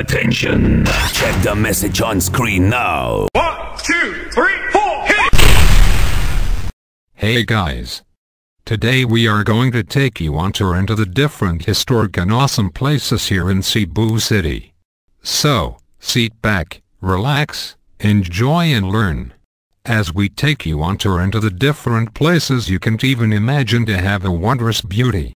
Attention! Check the message on screen now. 1, 2, 3, 4, hit it! Hey guys. Today we are going to take you on tour into the different historic and awesome places here in Cebu City. So, sit back, relax, enjoy and learn. As we take you on tour into the different places you can't even imagine to have a wondrous beauty.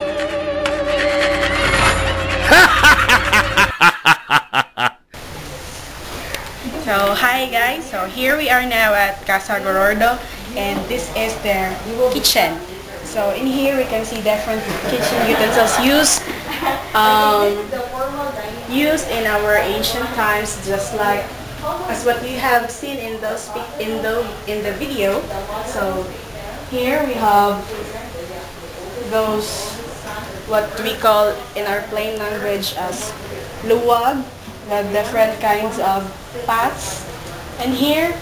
So hi guys, so here we are now at Casa Gorordo, and this is their kitchen. So in here we can see different kitchen utensils used in our ancient times, just like as what we have seen in the video. So here we have those what we call in our plain language as luwag, the different kinds of pots, and here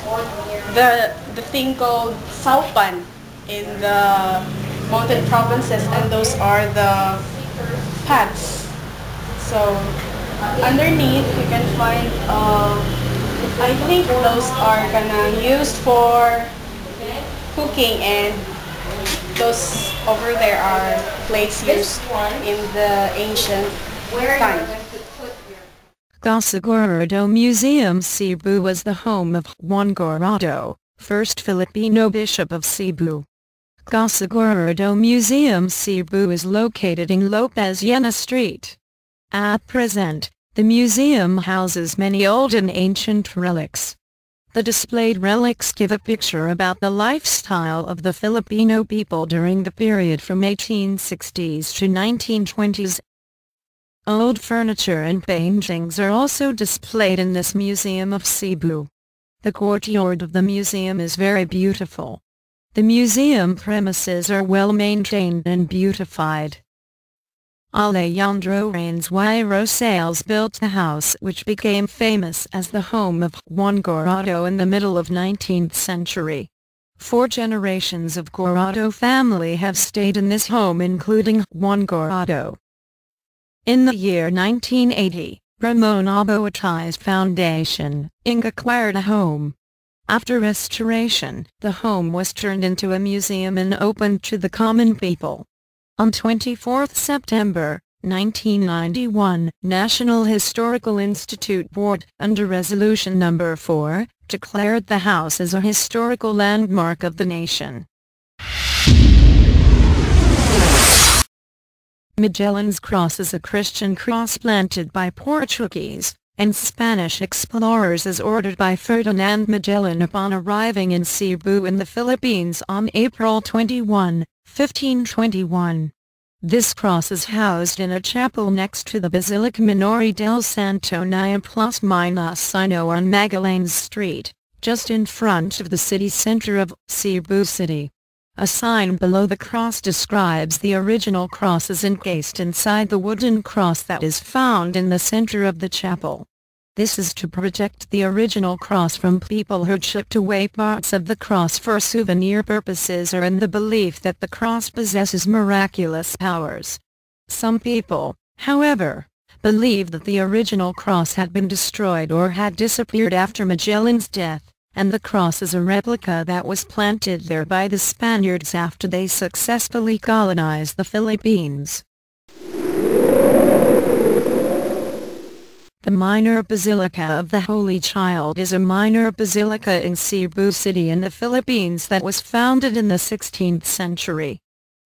the thing called saupan in the mountain provinces, and those are the pots. So underneath you can find I think those are gonna used for cooking, and those over there are plates used in the ancient time. Casa Gorordo Museum Cebu was the home of Juan Gorordo, first Filipino bishop of Cebu. Casa Gorordo Museum Cebu is located in Lopez Llena Street. At present, the museum houses many old and ancient relics. The displayed relics give a picture about the lifestyle of the Filipino people during the period from 1860s to 1920s. Old furniture and paintings are also displayed in this museum of Cebu. The courtyard of the museum is very beautiful. The museum premises are well maintained and beautified. Alejandro Reins y Rosales built the house, which became famous as the home of Juan Gorordo in the middle of 19th century. 4 generations of Gorordo family have stayed in this home, including Juan Gorordo. In the year 1980, Ramon Aboitiz Foundation, Inc. acquired a home. After restoration, the home was turned into a museum and opened to the common people. On 24 September, 1991, National Historical Institute Board, under Resolution No. 4, declared the house as a historical landmark of the nation. Magellan's Cross is a Christian cross planted by Portuguese and Spanish explorers as ordered by Ferdinand Magellan upon arriving in Cebu in the Philippines on April 21, 1521. This cross is housed in a chapel next to the Basilica Minore del Santo Niño on Magallanes Street, just in front of the city center of Cebu City. A sign below the cross describes the original cross as encased inside the wooden cross that is found in the center of the chapel. This is to protect the original cross from people who chipped away parts of the cross for souvenir purposes or in the belief that the cross possesses miraculous powers. Some people, however, believe that the original cross had been destroyed or had disappeared after Magellan's death, and the cross is a replica that was planted there by the Spaniards after they successfully colonized the Philippines. The Minor Basilica of the Holy Child is a minor basilica in Cebu City in the Philippines that was founded in the 16th century.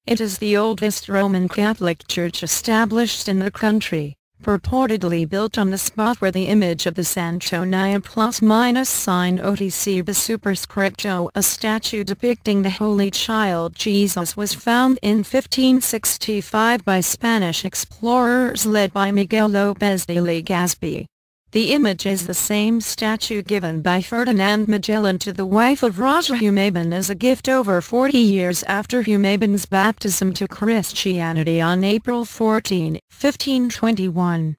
It is the oldest Roman Catholic church established in the country, purportedly built on the spot where the image of the Santo Nia plus minus sign OTC the superscripto, a statue depicting the Holy Child Jesus, was found in 1565 by Spanish explorers led by Miguel López de Legazpi. The image is the same statue given by Ferdinand Magellan to the wife of Raja Humabon as a gift over 40 years after Humabon's baptism to Christianity on April 14, 1521.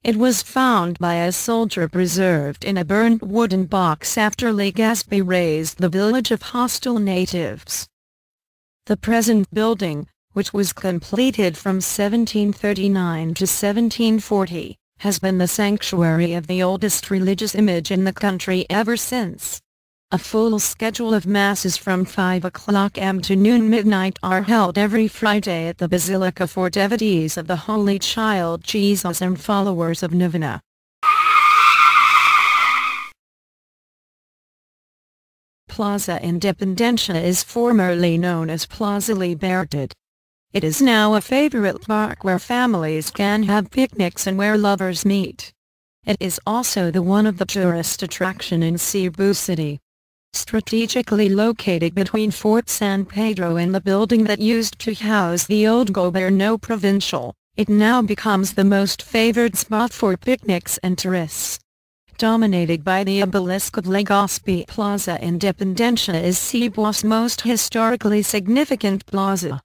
It was found by a soldier preserved in a burnt wooden box after Legazpi razed the village of hostile natives. The present building, which was completed from 1739 to 1740, has been the sanctuary of the oldest religious image in the country ever since. A full schedule of masses from 5 o'clock am to noon midnight are held every Friday at the Basilica for devotees of the Holy Child Jesus and followers of Novena. Plaza Independencia is formerly known as Plaza Libertad. It is now a favorite park where families can have picnics and where lovers meet. It is also the one of the tourist attraction in Cebu City. Strategically located between Fort San Pedro and the building that used to house the old Gobyerno Provincial, it now becomes the most favored spot for picnics and tourists. Dominated by the obelisk of Legazpi, Plaza Independencia is Cebu's most historically significant plaza.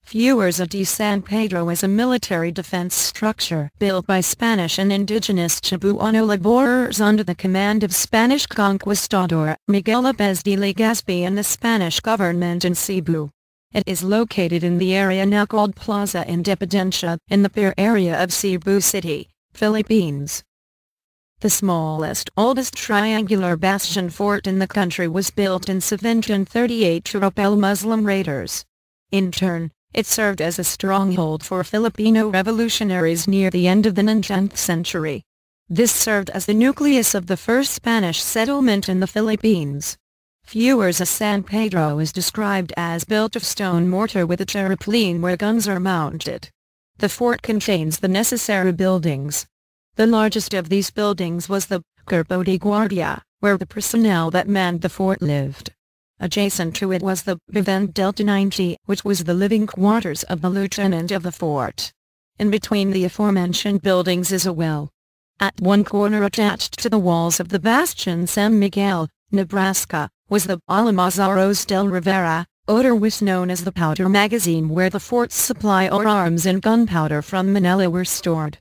Fuerza de San Pedro is a military defense structure built by Spanish and indigenous Cebuano laborers under the command of Spanish conquistador Miguel López de Legazpi and the Spanish government in Cebu. It is located in the area now called Plaza Independencia in the Pier area of Cebu City, Philippines. The smallest, oldest triangular bastion fort in the country was built in 1738 to repel Muslim raiders. In turn, it served as a stronghold for Filipino revolutionaries near the end of the 19th century. This served as the nucleus of the first Spanish settlement in the Philippines. Fuerza San Pedro is described as built of stone mortar with a terraplane where guns are mounted. The fort contains the necessary buildings. The largest of these buildings was the Cuerpo de Guardia, where the personnel that manned the fort lived. Adjacent to it was the Vivend Delta 90, which was the living quarters of the lieutenant of the fort. In between the aforementioned buildings is a well. At one corner attached to the walls of the bastion San Miguel, Nebraska, was the Almazaros del Rivera, otherwise known as the powder magazine, where the fort's supply of arms and gunpowder from Manila were stored.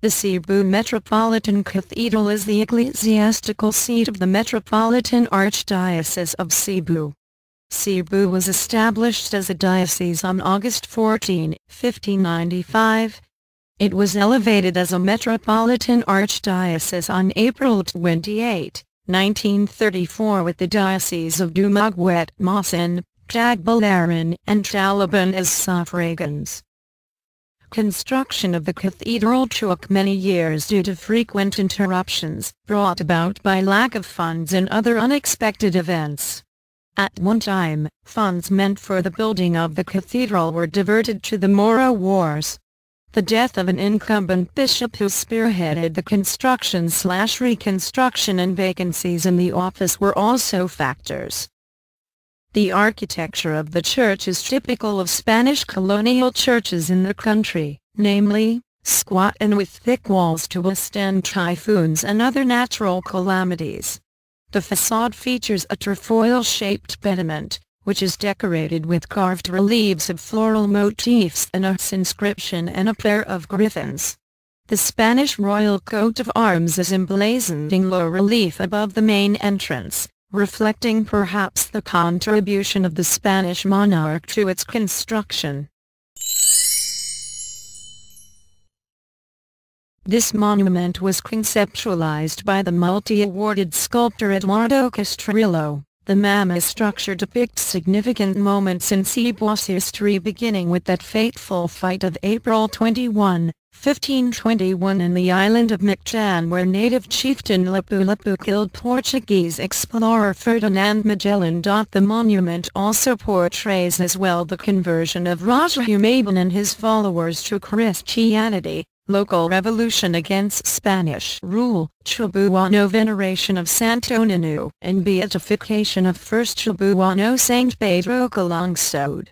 The Cebu Metropolitan Cathedral is the ecclesiastical seat of the Metropolitan Archdiocese of Cebu. Cebu was established as a diocese on August 14, 1595. It was elevated as a Metropolitan Archdiocese on April 28, 1934, with the Diocese of Dumaguete, Maasin, Tagbilaran, and Taliban as suffragans. Construction of the cathedral took many years due to frequent interruptions brought about by lack of funds and other unexpected events. At one time, funds meant for the building of the cathedral were diverted to the Moro Wars. The death of an incumbent bishop who spearheaded the construction/reconstruction and vacancies in the office were also factors. The architecture of the church is typical of Spanish colonial churches in the country, namely, squat and with thick walls to withstand typhoons and other natural calamities. The facade features a trefoil-shaped pediment, which is decorated with carved reliefs of floral motifs and a inscription and a pair of griffins. The Spanish royal coat of arms is emblazoned in low relief above the main entrance, reflecting perhaps the contribution of the Spanish monarch to its construction. This monument was conceptualized by the multi-awarded sculptor Eduardo Castrillo. The mammoth structure depicts significant moments in Cebu's history, beginning with that fateful fight of April 21, 1521 in the island of Mactan, where native chieftain Lapu-Lapu killed Portuguese explorer Ferdinand Magellan. The monument also portrays as well the conversion of Raja Humabon and his followers to Christianity, local revolution against Spanish rule, Cebuano veneration of Santo Niño, and beatification of first Cebuano Saint Pedro Calungsod.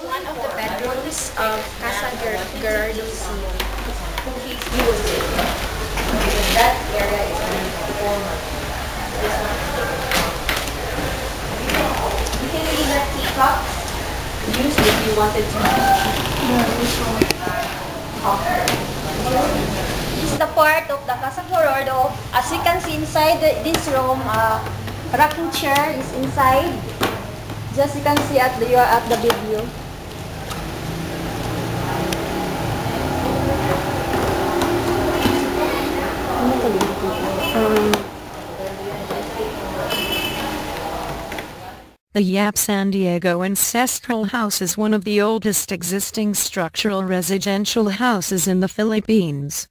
One of the bedrooms of Casa Gerardo C. He's using. That area is former. You can leave that teacup. Use it if you wanted to. This is the part of the Casa Gerardo. As you can see inside this room, rocking chair is inside. Just you can see you are at the video. The Yap San Diego Ancestral House is one of the oldest existing structural residential houses in the Philippines.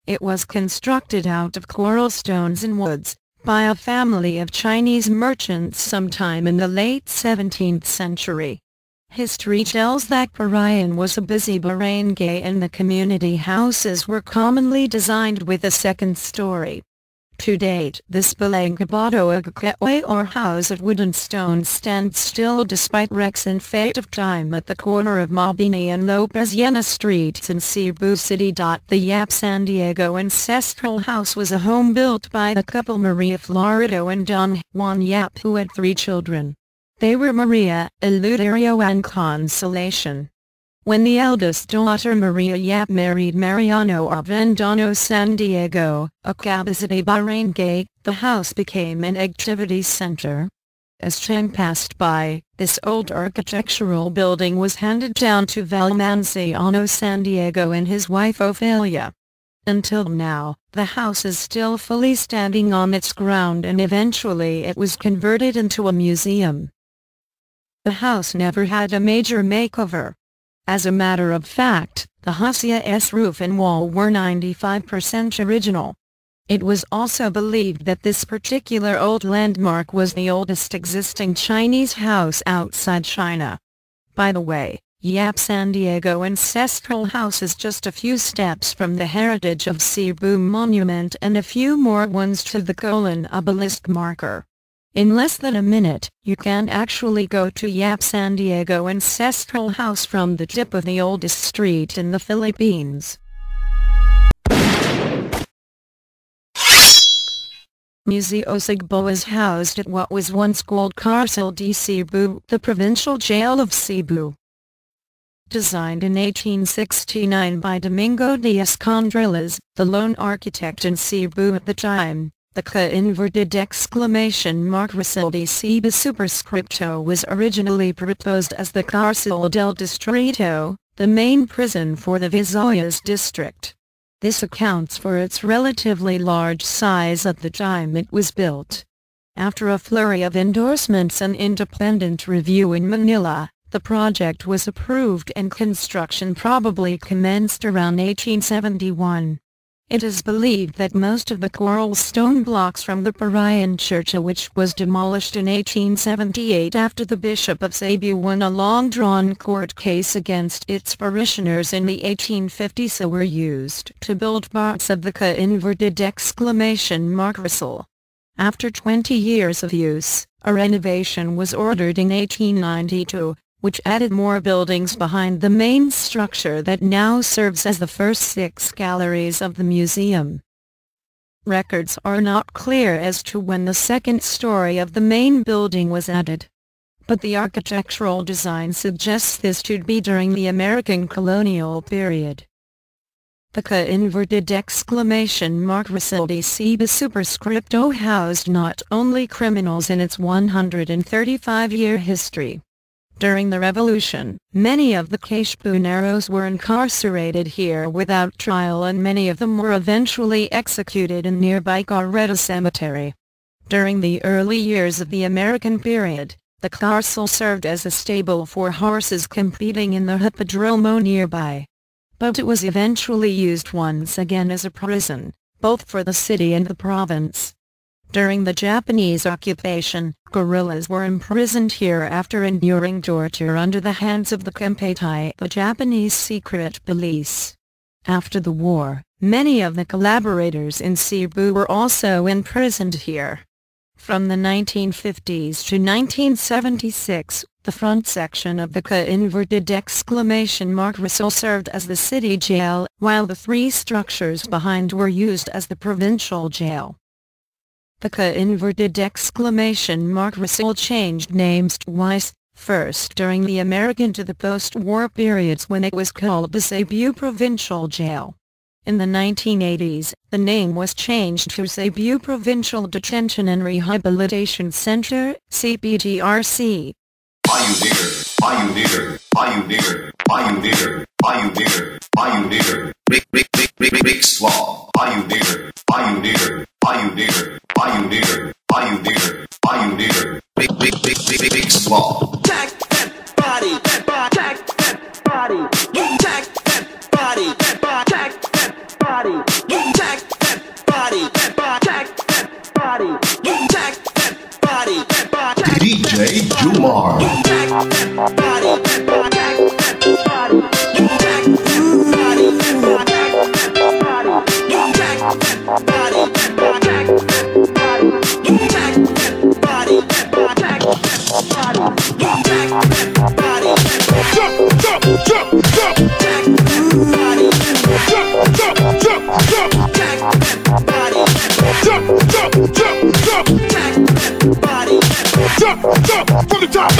It was constructed out of coral stones and woods by a family of Chinese merchants sometime in the late 17th century. History tells that Parayan was a busy barangay and the community houses were commonly designed with a second story. To date, this Balangabado Agaketway or house of wood and stone stands still despite wrecks and fate of time at the corner of Mabini and Lopez Llena streets in Cebu City. The Yap San Diego Ancestral House was a home built by the couple Maria Florido and Don Juan Yap, who had 3 children. They were Maria, Eleuterio and Consolation. When the eldest daughter Maria Yap married Mariano Avendano San Diego, a Cabazity barangay, the house became an activity center. As time passed by, this old architectural building was handed down to Valmanciano San Diego and his wife Ophelia. Until now, the house is still fully standing on its ground, and eventually it was converted into a museum. The house never had a major makeover. As a matter of fact, the house's roof and wall were 95% original. It was also believed that this particular old landmark was the oldest existing Chinese house outside China. By the way, Yap San Diego Ancestral House is just a few steps from the Heritage of Cebu Monument and a few more ones to the colon obelisk marker. In less than a minute, you can actually go to Yap San Diego Ancestral House from the tip of the oldest street in the Philippines. Museo Cebu is housed at what was once called Cárcel de Cebu, the provincial jail of Cebu. Designed in 1869 by Domingo Diaz Condreles, the lone architect in Cebu at the time, the *Cárcel de Cebu superscripto was originally proposed as the Cárcel del Distrito, the main prison for the Visayas district. This accounts for its relatively large size at the time it was built. After a flurry of endorsements and independent review in Manila, the project was approved and construction probably commenced around 1871. It is believed that most of the coral stone blocks from the Parayan Church, which was demolished in 1878 after the Bishop of Cebu won a long-drawn court case against its parishioners in the 1850s, were used to build parts of the *! After 20 years of use, a renovation was ordered in 1892, which added more buildings behind the main structure that now serves as the first 6 galleries of the museum. Records are not clear as to when the second story of the main building was added, but the architectural design suggests this to be during the American colonial period. The *! de Cebu superscripto housed not only criminals in its 135-year history, During the revolution, many of the Kashpuneros were incarcerated here without trial, and many of them were eventually executed in nearby Carreta Cemetery. During the early years of the American period, the castle served as a stable for horses competing in the hippodrome nearby. But it was eventually used once again as a prison, both for the city and the province. During the Japanese occupation, guerrillas were imprisoned here after enduring torture under the hands of the Kempeitai, the Japanese secret police. After the war, many of the collaborators in Cebu were also imprisoned here. From the 1950s to 1976, the front section of the !Rasul served as the city jail, while the three structures behind were used as the provincial jail. The !Rasul changed names twice, first during the American to the post-war periods when it was called the Cebu Provincial Jail. In the 1980s, the name was changed to Cebu Provincial Detention and Rehabilitation Center, CPDRC. Rick's Law. Rick's Law. Attack that body, that body, attack that body, attack that body, that body, attack that body, attack that body, that body, attack that body, attack that body, that body, DJ Jumar. Attack that body, that body, attack that body, attack that body, that body, attack that body, attack that body, that body, attack that body, attack that body, that body, attack that body, attack that body, jump, jump, jump, jump, attack that body, jump, jump, jump, jump, attack that body, jump, jump, jump, jump, attack that body, jump, jump from the top.